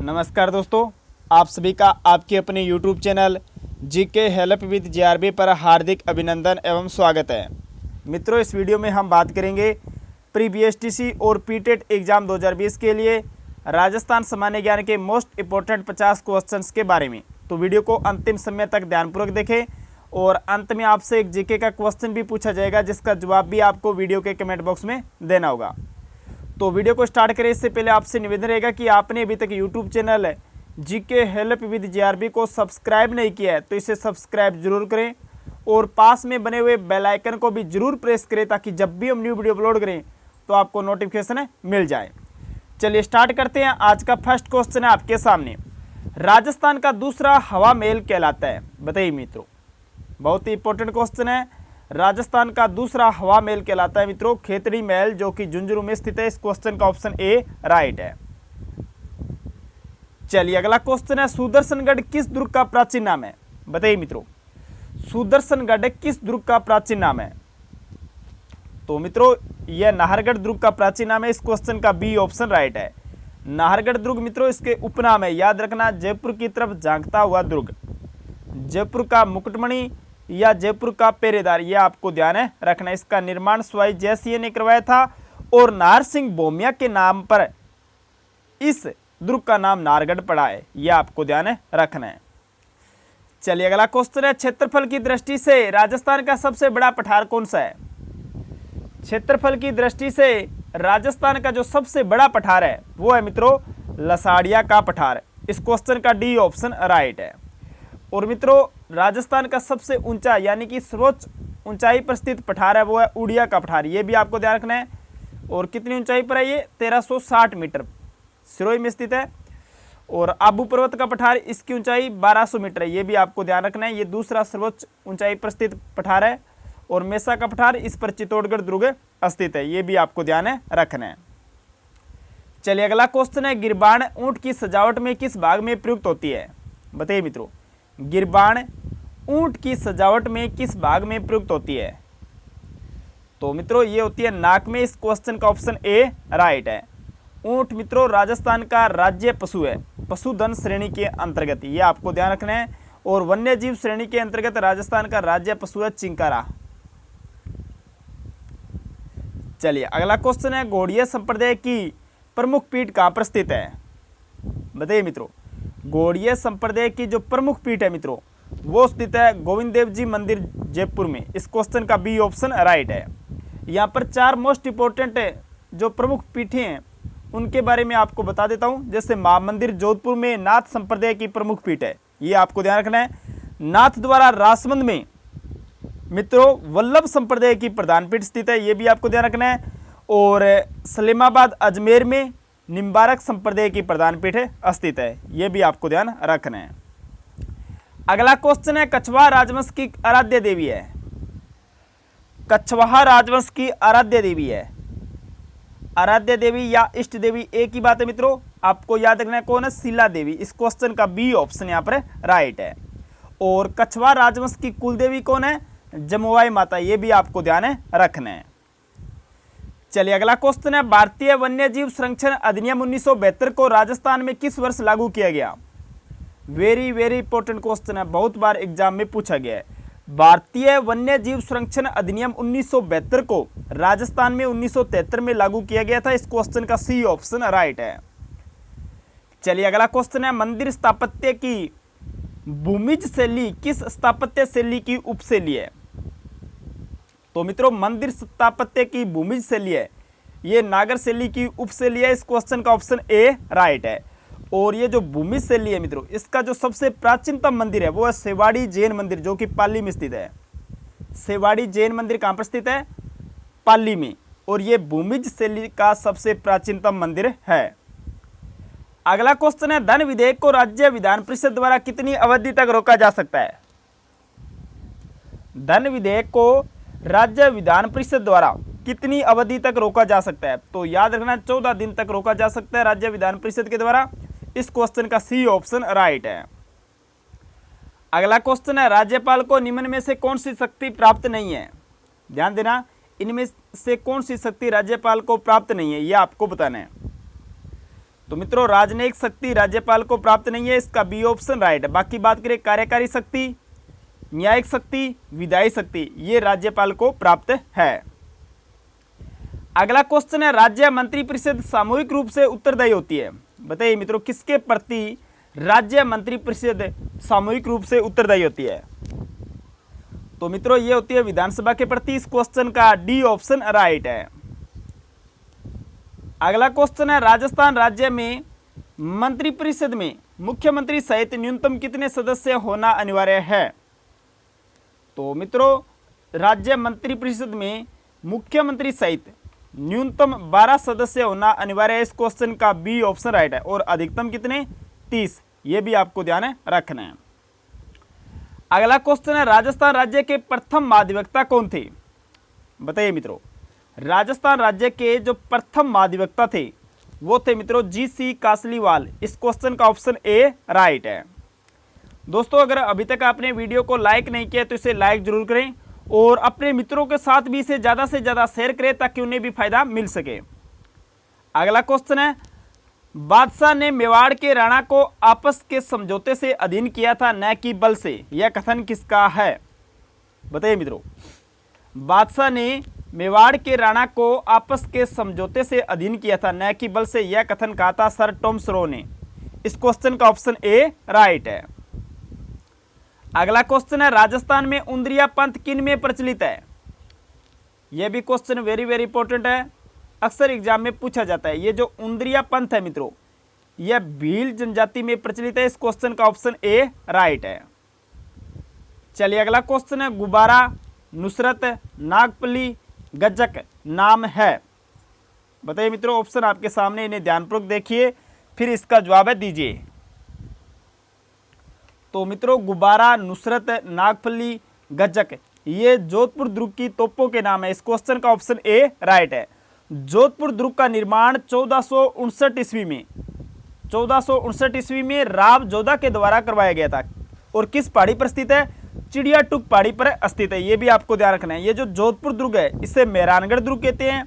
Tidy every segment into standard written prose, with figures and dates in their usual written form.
नमस्कार दोस्तों, आप सभी का आपके अपने YouTube channel GK help with जेआरबी पर हार्दिक अभिनंदन एवं स्वागत है। मित्रों, इस वीडियो में हम बात करेंगे प्री बीएसटीसी और पीटेट एग्ज़ाम 2020 के लिए राजस्थान सामान्य ज्ञान के मोस्ट इंपॉर्टेंट 50 क्वेश्चंस के बारे में। तो वीडियो को अंतिम समय तक ध्यानपूर्वक देखें और अंत में आपसे एक जीके का क्वेश्चन भी पूछा जाएगा, जिसका जवाब भी आपको वीडियो के कमेंट बॉक्स में देना होगा। तो वीडियो को स्टार्ट करें इससे पहले आपसे निवेदन रहेगा कि आपने अभी तक YouTube channel GK help with जेआरबी को सब्सक्राइब नहीं किया है तो इसे सब्सक्राइब जरूर करें और पास में बने हुए बेल आइकन को भी जरूर प्रेस करें ताकि जब भी हम न्यू वीडियो अपलोड करें तो आपको नोटिफिकेशन मिल जाए। चलिए स्टार्ट करते हैं। आज का फर्स्ट क्वेश्चन है आपके सामने, राजस्थान का दूसरा हवा महल कहलाता है। बताइए मित्रों, बहुत ही इंपॉर्टेंट क्वेश्चन है। राजस्थान का दूसरा हवा महल कहलाता है मित्रों खेतड़ी महल, जो कि झुंझुनू में स्थित है। इस क्वेश्चन का ऑप्शन ए राइट है। चलिए अगला क्वेश्चन है, सुदर्शनगढ़ किस दुर्ग का प्राचीन नाम है? बताइए मित्रों, सुदर्शनगढ़ किस दुर्ग का प्राचीन नाम है? तो मित्रों, यह नाहरगढ़ दुर्ग का प्राचीन नाम है। इस क्वेश्चन का बी ऑप्शन राइट है। नाहरगढ़ दुर्ग मित्रों इसके उपनाम है, याद रखना, जयपुर की तरफ झांकता हुआ दुर्ग, जयपुर का मुकुटमणि या जयपुर का पहरेदार, यह आपको ध्यान है रखना। इसका निर्माण सवाई जयसिंह ने करवाया था और नाहर सिंह भोमिया के नाम पर इस दुर्ग का नाम नाहरगढ़ पड़ा है, यह आपको ध्यान है रखना है। चलिए अगला क्वेश्चन है, क्षेत्रफल की दृष्टि से राजस्थान का सबसे बड़ा पठार कौन सा है? क्षेत्रफल की दृष्टि से राजस्थान का जो सबसे बड़ा पठार है वो है मित्रों लसाड़िया का पठार। इस क्वेश्चन का डी ऑप्शन राइट है। और मित्रों, राजस्थान का सबसे ऊंचा यानी कि सर्वोच्च ऊंचाई पर स्थित पठार है वो है उड़िया का पठार, ये भी आपको ध्यान रखना है। और कितनी ऊंचाई पर है ये? 1360 मीटर सिरोही में स्थित है। और आबू पर्वत का पठार, इसकी ऊंचाई 1200 मीटर है, ये भी आपको ध्यान रखना है। ये दूसरा सर्वोच्च ऊंचाई पर स्थित पठार है। और मेसा का पठार, इस पर चित्तौड़गढ़ दुर्ग स्थित है, ये भी आपको ध्यान है रखना है। चलिए अगला क्वेश्चन है, गिरबान ऊंट की सजावट में किस भाग में प्रयुक्त होती है? बताइए मित्रों, गिरबान ऊंट की सजावट में किस भाग में प्रयुक्त होती है? तो मित्रों ये होती है नाक में। इस क्वेश्चन का ऑप्शन ए राइट है। ऊंट मित्रों राजस्थान का राज्य पशु है, पशुधन श्रेणी के अंतर्गत, ये आपको ध्यान रखना है। और वन्य जीव श्रेणी के अंतर्गत राजस्थान का राज्य पशु है चिंकारा। चलिए अगला क्वेश्चन है, गौड़ीय संप्रदाय की प्रमुख पीठ कहां पर स्थित है? बताइए मित्रों, गौड़ीय संप्रदाय की जो प्रमुख पीठ है मित्रों वो स्थित है गोविंद देव जी मंदिर जयपुर में। इस क्वेश्चन का बी ऑप्शन राइट है। यहाँ पर 4 मोस्ट इंपॉर्टेंट जो प्रमुख पीठें हैं उनके बारे में आपको बता देता हूँ। जैसे मां मंदिर जोधपुर में नाथ संप्रदाय की प्रमुख पीठ है, ये आपको ध्यान रखना है। नाथ द्वारा राजसमंद में मित्रों वल्लभ संप्रदाय की प्रधान पीठ स्थित है, ये भी आपको ध्यान रखना है। और सलीमाबाद अजमेर में निम्बारक संप्रदाय की प्रधान पीठ स्थित है, यह भी आपको ध्यान रखना है। अगला क्वेश्चन है, कछवाहा राजवंश की आराध्य देवी है? कछवाहा राजवंश की आराध्य देवी है, आराध्य देवी या इष्ट देवी एक ही बात है मित्रों, आपको याद रखना है कौन है? शीला देवी। इस क्वेश्चन का बी ऑप्शन यहाँ पर राइट है। और कछवाहा राजवंश की कुल देवी कौन है? जमुआई माता, ये भी आपको ध्यान है रखना है। चलिए अगला क्वेश्चन है, भारतीय वन्य जीव संरक्षण अधिनियम 1972 को राजस्थान में किस वर्ष लागू किया गया? वेरी वेरी इंपॉर्टेंट क्वेश्चन है, बहुत बार एग्जाम में पूछा गया है। भारतीय वन्य जीव संरक्षण अधिनियम 1972 को राजस्थान में 1973 में लागू किया गया था। इस क्वेश्चन का सी ऑप्शन राइट है। चलिए अगला क्वेश्चन है, मंदिर स्थापत्य की भूमिज शैली किस स्थापत्य शैली की उपशैली है? तो मित्रों मंदिर स्थापत्य की भूमिज शैली है, ये नागर शैली की उपशैली है। इस क्वेश्चन का ऑप्शन ए राइट है। और ये जो भूमिज शैली है मित्रों, इसका जो सबसे प्राचीनतम मंदिर है वो है सेवाड़ी जैन मंदिर, जो कि पाली में स्थित है। सेवाड़ी जैन मंदिर कहाँ पर स्थित है? पाली में। और ये भूमिज शैली का सबसे प्राचीनतम मंदिर है। अगला क्वेश्चन है, धन विधेयक को राज्य विधान परिषद द्वारा कितनी अवधि तक रोका जा सकता है? धन विधेयक को राज्य विधान परिषद द्वारा कितनी अवधि तक रोका जा सकता है? तो याद रखना 14 दिन तक रोका जा सकता है राज्य विधान परिषद के द्वारा। इस क्वेश्चन का सी ऑप्शन राइट है। अगला क्वेश्चन है, राज्यपाल को निम्न में से कौन सी शक्ति प्राप्त नहीं है? ध्यान देना, इनमें से कौन सी शक्ति राज्यपाल को प्राप्त नहीं है, यह आपको बताना है। तो मित्रों राजनयिक शक्ति राज्यपाल को प्राप्त नहीं है, इसका बी ऑप्शन राइट है। बाकी बात करें कार्यकारी शक्ति, न्यायिक शक्ति, विधायी शक्ति, ये राज्यपाल को प्राप्त है। अगला क्वेश्चन है राज्य मंत्रिपरिषद सामूहिक रूप से उत्तरदायी होती है। बताइए मित्रों किसके प्रति राज्य मंत्रिपरिषद सामूहिक रूप से उत्तरदायी होती है? तो मित्रों ये होती है विधानसभा के प्रति। इस क्वेश्चन का डी ऑप्शन राइट है। अगला क्वेश्चन है राजस्थान राज्य में मंत्रिपरिषद में मुख्यमंत्री सहित न्यूनतम कितने सदस्य होना अनिवार्य है? तो मित्रों राज्य मंत्रिपरिषद में मुख्यमंत्री सहित न्यूनतम 12 सदस्य होना अनिवार्य है। इस क्वेश्चन का बी ऑप्शन राइट है। और अधिकतम कितने? 30। ये भी आपको ध्यान रखना है। अगला क्वेश्चन है राजस्थान राज्य के प्रथम महाधिवक्ता कौन थे? बताइए मित्रों राजस्थान राज्य के जो प्रथम महाधिवक्ता थे वो थे मित्रों जी.सी. कासलीवाल। इस क्वेश्चन का ऑप्शन ए राइट है। दोस्तों अगर अभी तक आपने वीडियो को लाइक नहीं किया तो इसे लाइक जरूर करें और अपने मित्रों के साथ भी इसे ज़्यादा से ज़्यादा शेयर करें ताकि उन्हें भी फायदा मिल सके। अगला क्वेश्चन है बादशाह ने मेवाड़ के राणा को आपस के समझौते से अधीन किया था न कि बल से, यह कथन किसका है? बताइए मित्रों बादशाह ने मेवाड़ के राणा को आपस के समझौते से अधीन किया था न कि बल से, यह कथन कहा था सर टॉमस रो ने। इस क्वेश्चन का ऑप्शन ए राइट है। अगला क्वेश्चन है राजस्थान में उंद्रिया पंथ किन में प्रचलित है? यह भी क्वेश्चन वेरी वेरी इंपॉर्टेंट है, अक्सर एग्जाम में पूछा जाता है। ये जो उंद्रिया पंथ है मित्रों यह भील जनजाति में प्रचलित है। इस क्वेश्चन का ऑप्शन ए राइट है। चलिए अगला क्वेश्चन है गुब्बारा, नुसरत, नागपल्ली, गज्जक नाम है। बताइए मित्रों ऑप्शन आपके सामने, इन्हें ध्यानपूर्वक देखिए फिर इसका जवाब है दीजिए। तो मित्रों गुब्बारा, नुसरत, नागपल्ली, गज्जक ये जोधपुर दुर्ग की तोपों के नाम है। इस क्वेश्चन का ऑप्शन ए राइट है। जोधपुर दुर्ग का निर्माण 1459 ईस्वी में राव जोधा के द्वारा करवाया गया था और किस पहाड़ी पर स्थित है? चिड़िया टूक पहाड़ी पर स्थित है। ये भी आपको ध्यान रखना है। ये जो जोधपुर दुर्ग है इसे मेहरानगढ़ दुर्ग कहते हैं,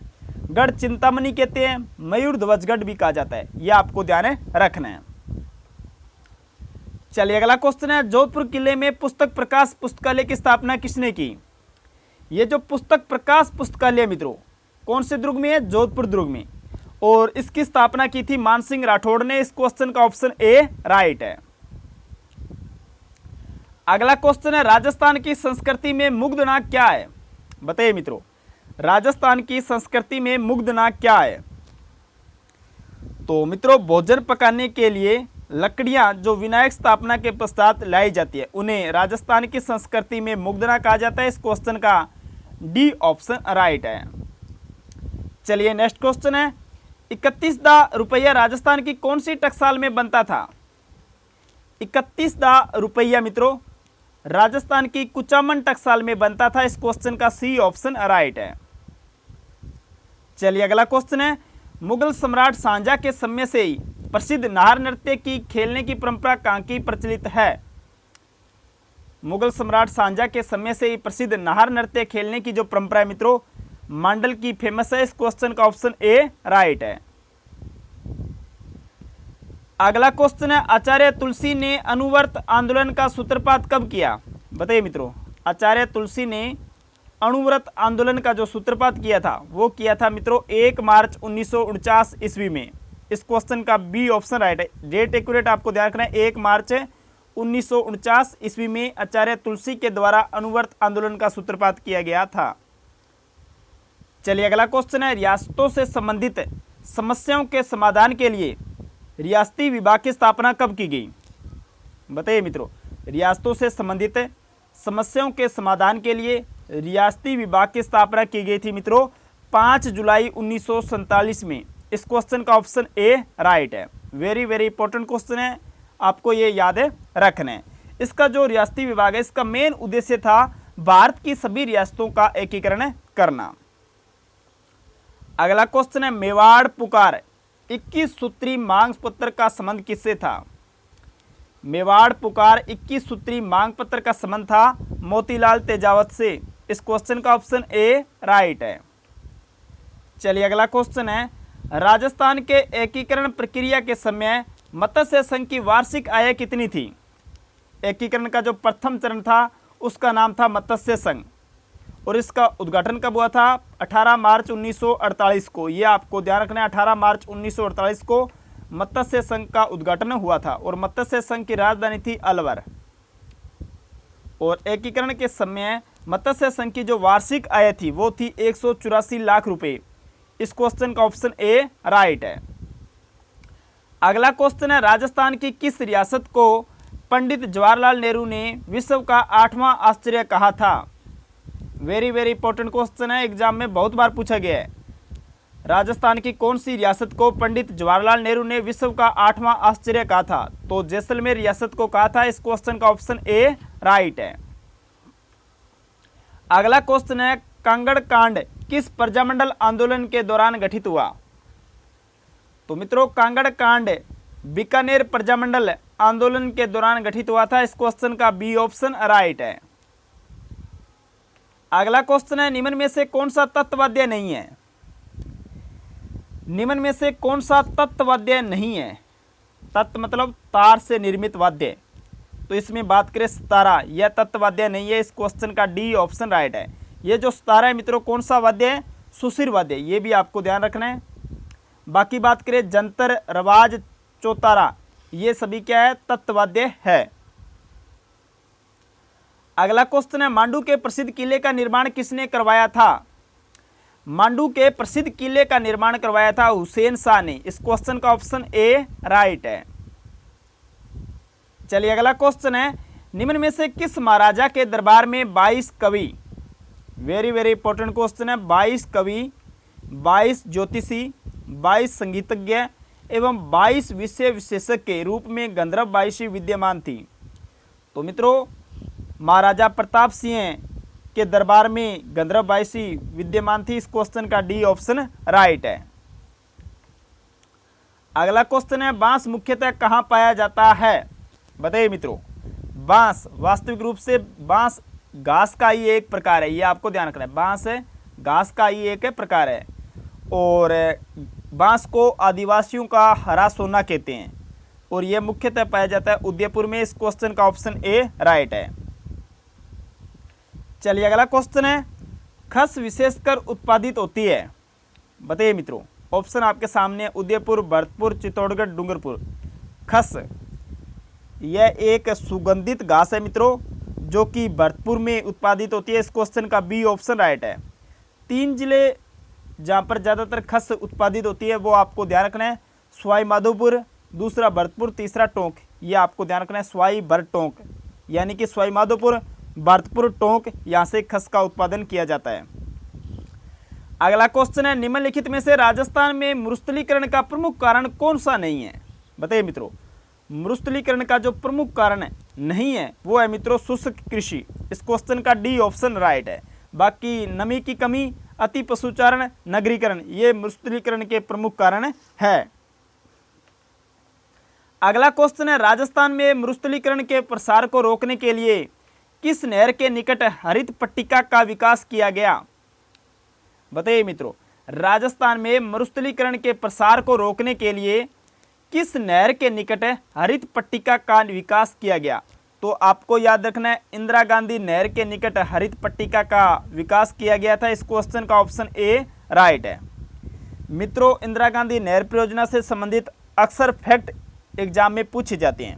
गढ़ चिंतामणि कहते हैं, मयूर ध्वजगढ़ भी कहा जाता है। यह आपको ध्यान रखना है। चलिए अगला क्वेश्चन है जोधपुर किले में पुस्तक प्रकाश पुस्तकालय की स्थापना किसने की? ये जो पुस्तक प्रकाश पुस्तकालय मित्रों कौन से दुर्ग में है? जोधपुर दुर्ग में। और इसकी स्थापना की थी मानसिंह राठौड़ ने। इस क्वेश्चन का ऑप्शन ए राइट है। अगला क्वेश्चन है राजस्थान की संस्कृति में मुग्धनाक क्या है? बताइए मित्रों राजस्थान की संस्कृति में मुग्धनाक क्या है? तो मित्रों भोजन पकाने के लिए लकड़ियां जो विनायक स्थापना के पश्चात लाई जाती है उन्हें राजस्थान की संस्कृति में मुग्धना कहा जाता है। इस क्वेश्चन का डी ऑप्शन राइट है। चलिए नेक्स्ट क्वेश्चन है 31 रुपया राजस्थान की कौन सी टकसाल में बनता था? 31 रुपया मित्रों राजस्थान की कुचामन टकसाल में बनता था। इस क्वेश्चन का सी ऑप्शन राइट है। चलिए अगला क्वेश्चन है मुगल सम्राट शाहजहां के समय से ही प्रसिद्ध नाहर नृत्य की खेलने की परंपरा कहाँ की प्रचलित है? मुगल सम्राट शाहजहां के समय से ही प्रसिद्ध नाहर नृत्य खेलने की जो परंपरा है मित्रों मांडल की फेमस है। इस क्वेश्चन का ऑप्शन ए राइट है। अगला क्वेश्चन है आचार्य तुलसी ने अणुव्रत आंदोलन का सूत्रपात कब किया? बताइए मित्रों आचार्य तुलसी ने अणुव्रत आंदोलन का जो सूत्रपात किया था वो किया था मित्रों 1 मार्च 1949 ईस्वी में। इस क्वेश्चन का बी ऑप्शन राइट है। डेट एक्यूरेट आपको ध्यान रखना है 1 मार्च 1949 ईस्वी में आचार्य तुलसी के द्वारा अणुव्रत आंदोलन का सूत्रपात किया गया था। चलिए अगला क्वेश्चन है रियासतों से संबंधित समस्याओं के समाधान के लिए रियासती विभाग की स्थापना कब की गई? बताइए मित्रों रियासतों से संबंधित समस्याओं के समाधान के लिए रियासती विभाग की स्थापना की गई थी मित्रों 5 जुलाई 1947 में। इस क्वेश्चन का ऑप्शन ए राइट है। वेरी वेरी इंपॉर्टेंट क्वेश्चन है, आपको ये याद रखना है। इसका जो रियासती विभाग है इसका मेन उद्देश्य था भारत की सभी रियासतों का एकीकरण करना। अगला क्वेश्चन है मेवाड़ पुकार 21 सूत्री मांग पत्र का संबंध किससे था? मेवाड़ पुकार 21 सूत्री मांग पत्र का संबंध था मोतीलाल तेजावत से। इस क्वेश्चन का ऑप्शन ए राइट है। चलिए अगला क्वेश्चन है राजस्थान के एकीकरण प्रक्रिया के समय मत्स्य संघ की वार्षिक आय कितनी थी? एकीकरण का जो प्रथम चरण था उसका नाम था मत्स्य संघ और इसका उद्घाटन कब हुआ था? 18 मार्च 1948 को। ये आपको ध्यान रखना है, 18 मार्च 1948 को मत्स्य संघ का उद्घाटन हुआ था और मत्स्य संघ की राजधानी थी अलवर। और एकीकरण के समय मत्स्य संघ की जो वार्षिक आय थी वो थी 184 लाख रुपए। इस क्वेश्चन का ऑप्शन ए राइट है। अगला क्वेश्चन है, राजस्थान की किस रियासत को पंडित जवाहरलाल नेहरू ने विश्व का 8वां आश्चर्य कहा था? वेरी वेरी इंपॉर्टेंट क्वेश्चन है, एग्जाम में बहुत बार पूछा गया है। राजस्थान की कौन सी रियासत को पंडित जवाहरलाल नेहरू ने विश्व का 8वां आश्चर्य कहा था? तो जैसलमेर रियासत को कहा था। इस क्वेश्चन का ऑप्शन ए राइट है। अगला क्वेश्चन है, कांगड़ कांड किस प्रजामंडल आंदोलन के दौरान गठित हुआ? तो मित्रों, कांगड़ कांड बीकानेर प्रजामंडल आंदोलन के दौरान गठित हुआ था। इस क्वेश्चन का बी ऑप्शन राइट है। अगला क्वेश्चन है, निम्न में से कौन सा तत्ववाद्य नहीं है? निम्न में से कौन सा तत्ववाद्य नहीं है? तत्व मतलब तार से निर्मित वाद्य, तो इसमें बात करें सितारा, यह तत्ववाद्य नहीं है। इस क्वेश्चन का डी ऑप्शन राइट है। ये जो सितारा है मित्रों कौन सा वाद्य है? सुशिर वाद्य, ये भी आपको ध्यान रखना है। बाकी बात करें जंतर, रवाज, चौतारा, ये सभी क्या है? तत्ववाद्य है। अगला क्वेश्चन है, मांडू के प्रसिद्ध किले का निर्माण किसने करवाया था? मांडू के प्रसिद्ध किले का निर्माण करवाया था हुसैन शाह ने। इस क्वेश्चन का ऑप्शन ए राइट है। चलिए अगला क्वेश्चन है, निम्न में से किस महाराजा के दरबार में 22 कवि, वेरी वेरी इंपॉर्टेंट क्वेश्चन है, 22 कवि, 22 ज्योतिषी, 22 संगीतज्ञ एवं 22 विषय विशेषज्ञ के रूप में गंधर्व बाईसी विद्यमान थी? तो मित्रों, महाराजा प्रताप सिंह के दरबार में गंधर्व बाईसी विद्यमान थी। इस क्वेश्चन का डी ऑप्शन राइट है। अगला क्वेश्चन है, बांस मुख्यतः कहाँ पाया जाता है? बताइए मित्रों, बांस वास्तविक रूप से बांस घास का ही एक प्रकार है, ये आपको ध्यान रखना है। बांस घास का ही एक प्रकार है और बांस को आदिवासियों का हरा सोना कहते हैं और यह मुख्यतः पाया जाता है उदयपुर में। इस क्वेश्चन का ऑप्शन ए राइट है। चलिए अगला क्वेश्चन है, खस विशेषकर उत्पादित होती है? बताइए मित्रों, ऑप्शन आपके सामने, उदयपुर, भरतपुर, चित्तौड़गढ़, डूंगरपुर। खस यह एक सुगंधित घास है मित्रों जो कि भरतपुर में उत्पादित होती है। इस क्वेश्चन का बी ऑप्शन राइट है। 3 जिले जहाँ पर ज़्यादातर खस उत्पादित होती है वो आपको ध्यान रखना है, सवाई माधोपुर, दूसरा भरतपुर, तीसरा टोंक। ये आपको ध्यान रखना है, सवाई भर टोंक, यानी कि सवाई माधोपुर, भरतपुर, टोंक, यहाँ से खस का उत्पादन किया जाता है। अगला क्वेश्चन है, निम्नलिखित में से राजस्थान में मरुस्थलीकरण का प्रमुख कारण कौन सा नहीं है? बताइए मित्रों, मरुस्थलीकरण का जो प्रमुख कारण नहीं है वो है मित्रों शुष्क कृषि। इस क्वेश्चन का डी ऑप्शन राइट है। बाकी नमी की कमी, अति पशुचारण, नगरीकरण, ये मरुस्थलीकरण के प्रमुख कारण है। अगला क्वेश्चन है, राजस्थान में मरुस्थलीकरण के प्रसार को रोकने के लिए किस नहर के निकट हरित पट्टिका का विकास किया गया? बताइए मित्रों, राजस्थान में मरुस्थलीकरण के प्रसार को रोकने के लिए किस नहर के निकट हरित पट्टिका का विकास किया गया? तो आपको याद रखना है, इंदिरा गांधी नहर के निकट हरित पट्टिका का विकास किया गया था। इस क्वेश्चन का ऑप्शन ए राइट है। मित्रों, इंदिरा गांधी नहर परियोजना से संबंधित अक्सर फैक्ट एग्जाम में पूछे जाते हैं,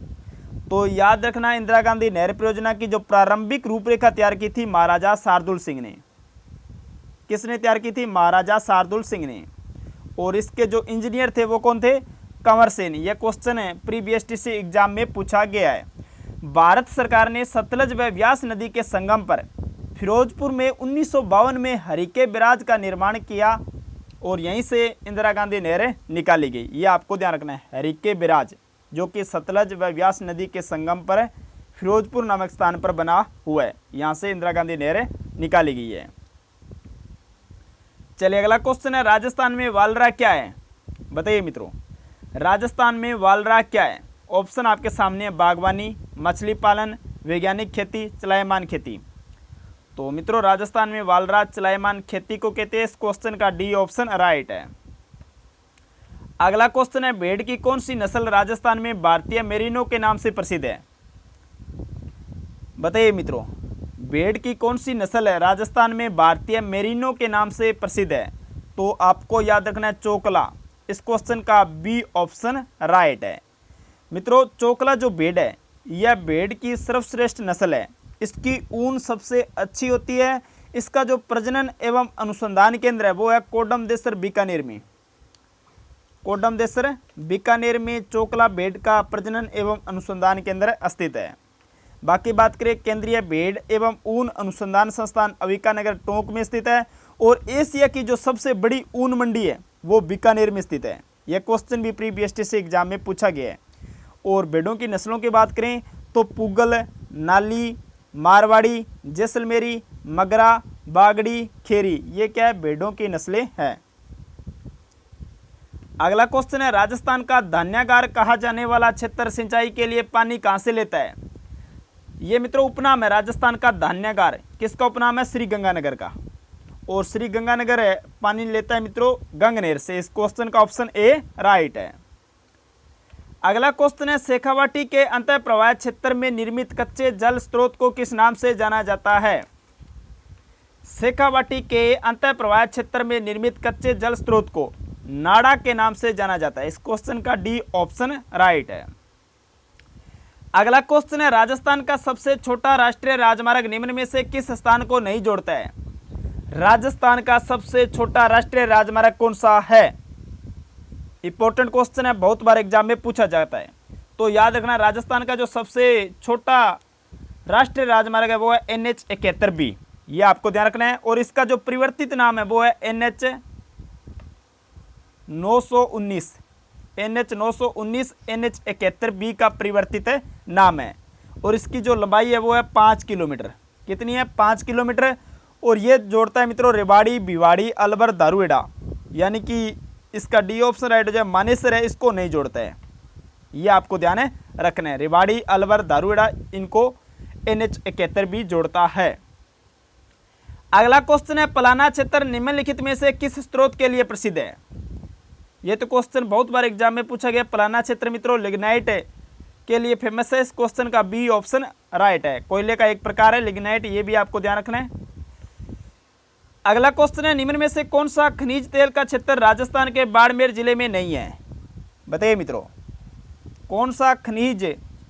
तो याद रखना, इंदिरा गांधी नहर परियोजना की जो प्रारंभिक रूपरेखा तैयार की थी महाराजा शार्दुल सिंह ने। किसने तैयार की थी? महाराजा शार्दुल सिंह ने। और इसके जो इंजीनियर थे वो कौन थे? कंवर सेन। यह क्वेश्चन है प्रीवियस टीसी एग्जाम में पूछा गया है। भारत सरकार ने सतलज व व्यास नदी के संगम पर फिरोजपुर में 1952 में हरिके बैराज का निर्माण किया और यहीं से इंदिरा गांधी नहर निकाली गई। ये आपको ध्यान रखना है, हरिके बैराज जो कि सतलज व व्यास नदी के संगम पर फिरोजपुर नामक स्थान पर बना हुआ है, यहाँ से इंदिरा गांधी नहर निकाली गई है। चलिए अगला क्वेश्चन है, राजस्थान में वालरा क्या है? बताइए मित्रों, राजस्थान में वालरा क्या है? ऑप्शन आपके सामने है, बागवानी, मछली पालन, वैज्ञानिक खेती, चलायमान खेती। तो मित्रों, राजस्थान में वालरा चलायमान खेती को कहते हैं। इस क्वेश्चन का डी ऑप्शन राइट है। अगला क्वेश्चन है, भेड़ की कौन सी नस्ल राजस्थान में भारतीय मेरिनो के नाम से प्रसिद्ध है? बताइए मित्रों, भेड़ की कौन सी नस्ल है राजस्थान में भारतीय मेरिनो के नाम से प्रसिद्ध है? तो आपको याद रखना है चोकला। इस क्वेश्चन का बी ऑप्शन राइट है। मित्रों, चोकला जो भेड़ है यह भेड़ की सर्वश्रेष्ठ नस्ल है। इसकी ऊन सबसे अच्छी होती है। इसका जो प्रजनन एवं अनुसंधान केंद्र है वो है कोडमदेसर बीकानेर में। कोडमदेसर बीकानेर में चोकला भेड़ का प्रजनन एवं अनुसंधान केंद्र स्थित है। बाकी बात करें, केंद्रीय भेड़ एवं ऊन अनुसंधान संस्थान अविकानगर टोंक में स्थित है और एशिया की जो सबसे बड़ी ऊन मंडी है वो बीकानेर में स्थित है। यह क्वेश्चन भी प्री बीएसटीसी एग्जाम में पूछा गया है। और भेड़ों की नस्लों की बात करें तो पुगल, नाली, मारवाड़ी, जैसलमेरी, मगरा, बागड़ी, खेरी, ये क्या है? भेड़ों की नस्लें हैं। अगला क्वेश्चन है, राजस्थान का धान्यागार कहा जाने वाला क्षेत्र सिंचाई के लिए पानी कहां से लेता है? ये मित्रों उपनाम है राजस्थान का धान्यागार। किसका उपनाम है? श्री गंगानगर का। और श्री गंगानगर है पानी लेता है मित्रों गंगनेर से। इस क्वेश्चन का ऑप्शन ए राइट है। अगला क्वेश्चन है, शेखावाटी के अंतः प्रवाह क्षेत्र में निर्मित कच्चे जल स्रोत को किस नाम से जाना जाता है? शेखावाटी के अंतः प्रवाह क्षेत्र में निर्मित कच्चे जल स्रोत को नाड़ा के नाम से जाना जाता है। इस क्वेश्चन का डी ऑप्शन राइट है। अगला क्वेश्चन है, राजस्थान का सबसे छोटा राष्ट्रीय राजमार्ग निम्न में से किस स्थान को नहीं जोड़ता है? राजस्थान का सबसे छोटा राष्ट्रीय राजमार्ग कौन सा है? इंपॉर्टेंट क्वेश्चन है, बहुत बार एग्जाम में पूछा जाता है। तो याद रखना, राजस्थान का जो सबसे छोटा राष्ट्रीय राजमार्ग है वो है NH 71B। ये आपको ध्यान रखना है। और इसका जो परिवर्तित नाम है वो है NH 919। NH 919 NH 71B का परिवर्तित नाम है। और इसकी जो लंबाई है वो है 5 किलोमीटर। कितनी है? 5 किलोमीटर। और ये जोड़ता है मित्रों रेवाड़ी, भिवाड़ी, अलवर, दारूहेड़ा। यानी कि इसका डी ऑप्शन राइट हो जाए। मानेसर है, इसको नहीं जोड़ता है। ये आपको ध्यान है रखना है। रेवाड़ी, अलवर, दारूहेड़ा, इनको NH 71B जोड़ता है। अगला क्वेश्चन है, पलाना क्षेत्र निम्नलिखित में से किस स्रोत के लिए प्रसिद्ध है? ये तो क्वेश्चन बहुत बार एग्जाम में पूछा गया। पलाना क्षेत्र मित्रों लिग्नाइट के लिए फेमस है। इस क्वेश्चन का बी ऑप्शन राइट है। कोयले का एक प्रकार है लिग्नाइट, ये भी आपको ध्यान रखना है। अगला क्वेश्चन है, निम्न में से कौन सा खनिज तेल का क्षेत्र राजस्थान के बाड़मेर जिले में नहीं है? बताइए मित्रों, कौन सा खनिज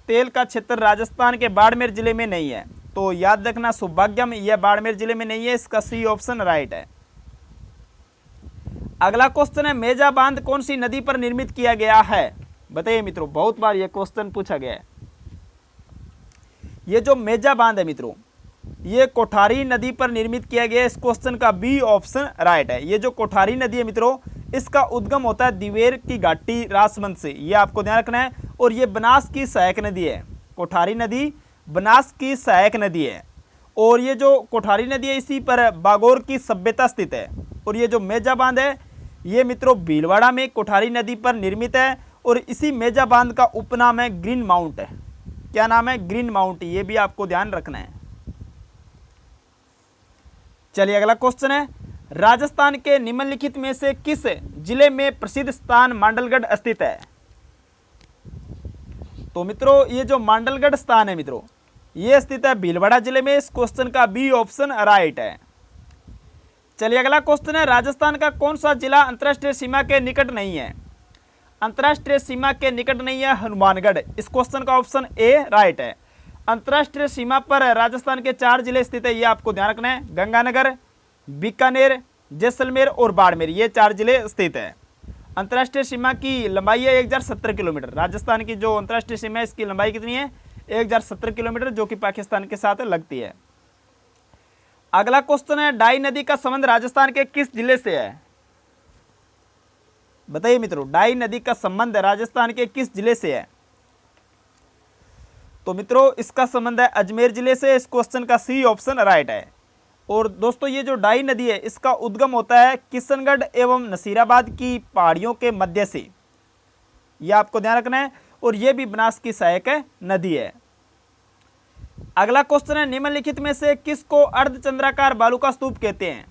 तेल का क्षेत्र राजस्थान के बाड़मेर जिले में नहीं है? तो याद रखना सौभाग्यम, यह बाड़मेर जिले में नहीं है। इसका सी ऑप्शन राइट है। अगला क्वेश्चन है, मेजा बांध कौन सी नदी पर निर्मित किया गया है? बताइए मित्रों, बहुत बार यह क्वेश्चन पूछा गया है। ये जो मेजा बांध है मित्रों, ये कोठारी नदी पर निर्मित किया गया है। इस क्वेश्चन का बी ऑप्शन राइट है। ये जो कोठारी नदी है मित्रों, इसका उद्गम होता है दिवेर की घाटी राजमंद से। ये आपको ध्यान रखना है। और ये बनास की सहायक नदी है। कोठारी नदी बनास की सहायक नदी है। और ये जो कोठारी नदी है इसी पर बागोर की सभ्यता स्थित है। और ये जो मेजा बांध है ये मित्रों भीलवाड़ा में कोठारी नदी पर निर्मित है। और इसी मेजा बांध का उपनाम है ग्रीन माउंट है। क्या नाम है? Green mount. ये भी आपको ध्यान रखना है। चलिए अगला क्वेश्चन है, राजस्थान के निम्नलिखित में से किस जिले में प्रसिद्ध स्थान मांडलगढ़ स्थित है? तो मित्रों ये जो मांडलगढ़ स्थान है मित्रों, ये स्थित है भीलवाड़ा जिले में। इस क्वेश्चन का बी ऑप्शन राइट है। चलिए अगला क्वेश्चन है, राजस्थान का कौन सा जिला अंतर्राष्ट्रीय सीमा के निकट नहीं है? अंतर्राष्ट्रीय सीमा के निकट नहीं है हनुमानगढ़। इस क्वेश्चन का ऑप्शन ए राइट है। अंतर्राष्ट्रीय सीमा पर राजस्थान के 4 जिले स्थित है। ये आपको ध्यान रखना है। गंगानगर, बीकानेर, जैसलमेर और बाड़मेर, ये 4 जिले स्थित है। अंतर्राष्ट्रीय सीमा की लंबाई है 1070 किलोमीटर। राजस्थान की जो अंतर्राष्ट्रीय सीमा है इसकी लंबाई कितनी है? 1070 किलोमीटर, जो कि पाकिस्तान के साथ लगती है। अगला क्वेश्चन है, डाई नदी का संबंध राजस्थान के किस जिले से है? बताइए मित्रों, डाई नदी का संबंध राजस्थान के किस जिले से है? तो मित्रों इसका संबंध है अजमेर जिले से। इस क्वेश्चन का सी ऑप्शन राइट है। और दोस्तों ये जो डाई नदी है इसका उद्गम होता है किशनगढ़ एवं नसीराबाद की पहाड़ियों के मध्य से। यह आपको ध्यान रखना है। और यह भी बनास की सहायक नदी है। अगला क्वेश्चन है, निम्नलिखित में से किसको अर्धचंद्राकार बालू का स्तूप कहते हैं?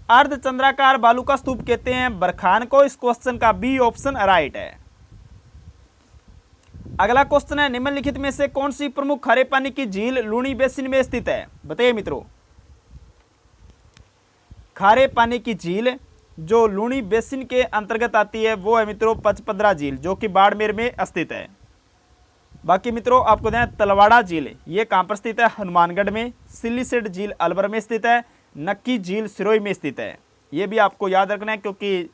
अर्धचंद्राकार बालू का स्तूप कहते हैं बरखान को। इस क्वेश्चन का बी ऑप्शन राइट है। अगला क्वेश्चन है, निम्नलिखित में से कौन सी प्रमुख खारे पानी की झील लूनी बेसिन में स्थित है? बताइए मित्रों, खारे पानी की झील जो लूनी बेसिन के अंतर्गत आती है वो है मित्रों पचपदरा झील, जो कि बाड़मेर में स्थित है। बाकी मित्रों आपको दें तलवाड़ा झील, ये कहां पर स्थित है? हनुमानगढ़ में। सिल्लीसेट झील अलवर में स्थित है। नक्की झील सिरोही में स्थित है। ये भी आपको याद रखना है क्योंकि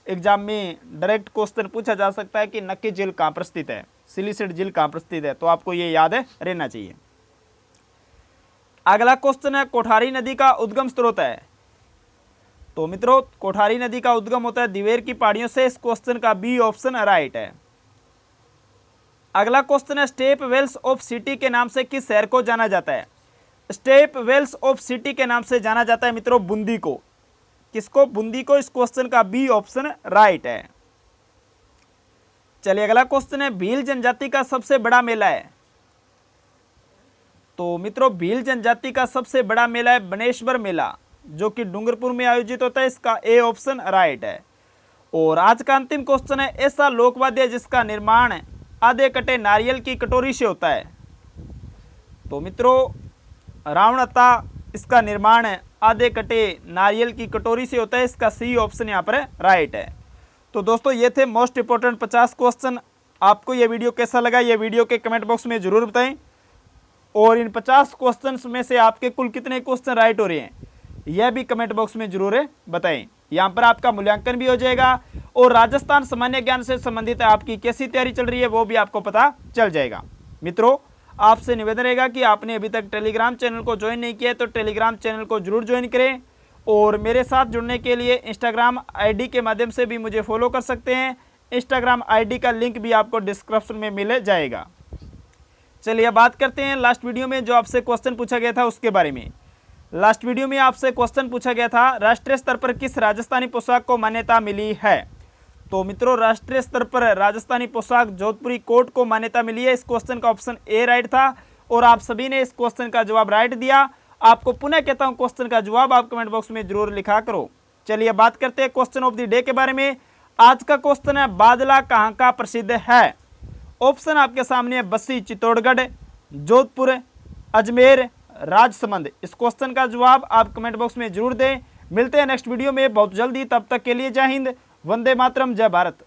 एग्जाम में डायरेक्ट क्वेश्चन पूछा जा सकता है कि नक्की झील कहां पर स्थित है, सिल्लीसेट झील कहां पर स्थित है, तो आपको ये याद रहना चाहिए। अगला क्वेश्चन है, कोठारी नदी का उद्गम स्रोत है? तो मित्रों कोठारी नदी का उद्गम होता है दिवेर की पहाड़ियों से। इस क्वेश्चन का बी ऑप्शन राइट है। अगला क्वेश्चन है, स्टेप वेल्स ऑफ सिटी के नाम से किस शहर को जाना जाता है? स्टेप वेल्स ऑफ सिटी के नाम से जाना जाता है मित्रों बूंदी को। किसको? बूंदी को। इस क्वेश्चन का बी ऑप्शन राइट है। चलिए अगला क्वेश्चन है, भील जनजाति का सबसे बड़ा मेला है? तो मित्रों भील जनजाति का सबसे बड़ा मेला है बनेश्वर मेला, जो कि डूंगरपुर में आयोजित होता है। इसका ए ऑप्शन राइट है। और आज का अंतिम क्वेश्चन है, ऐसा लोकवाद्य जिसका निर्माण आधे कटे नारियल की कटोरी से होता है? तो मित्रों रावणता इसका निर्माण आधे कटे नारियल की कटोरी से होता है। इसका सी ऑप्शन यहाँ पर राइट है। तो दोस्तों ये थे मोस्ट इंपोर्टेंट 50 क्वेश्चन। आपको ये वीडियो कैसा लगा ये वीडियो के कमेंट बॉक्स में जरूर बताएं। और इन 50 क्वेश्चंस में से आपके कुल कितने क्वेश्चन राइट हो रहे हैं यह भी कमेंट बॉक्स में जरूर बताएं। यहाँ पर आपका मूल्यांकन भी हो जाएगा और राजस्थान सामान्य ज्ञान से संबंधित आपकी कैसी तैयारी चल रही है वो भी आपको पता चल जाएगा। मित्रों आपसे निवेदन रहेगा कि आपने अभी तक टेलीग्राम चैनल को ज्वाइन नहीं किया है तो टेलीग्राम चैनल को जरूर ज्वाइन करें। और मेरे साथ जुड़ने के लिए इंस्टाग्राम आईडी के माध्यम से भी मुझे फॉलो कर सकते हैं। इंस्टाग्राम आईडी का लिंक भी आपको डिस्क्रिप्शन में मिल जाएगा। चलिए बात करते हैं लास्ट वीडियो में जो आपसे क्वेश्चन पूछा गया था उसके बारे में। लास्ट वीडियो में आपसे क्वेश्चन पूछा गया था, राष्ट्रीय स्तर पर किस राजस्थानी पोशाक को मान्यता मिली है? तो मित्रों राष्ट्रीय स्तर पर राजस्थानी पोशाक जोधपुरी कोट को मान्यता मिली है। इस क्वेश्चन का ऑप्शन ए राइट था और आप सभी ने इस क्वेश्चन का जवाब राइट दिया। आपको पुनः कहता हूं क्वेश्चन का जवाब आप कमेंट बॉक्स में जरूर लिखा करो। चलिए बात करते हैं क्वेश्चन ऑफ द डे के बारे में। आज का क्वेश्चन है, बादला कहाँ का प्रसिद्ध है? ऑप्शन आपके सामने है, बस्सी चित्तौड़गढ़, जोधपुर, अजमेर, राजसमंद। इस क्वेश्चन का जवाब आप कमेंट बॉक्स में जरूर दें। मिलते हैं नेक्स्ट वीडियो में बहुत जल्दी, तब तक के लिए जय हिंद, वंदे मातरम, जय भारत।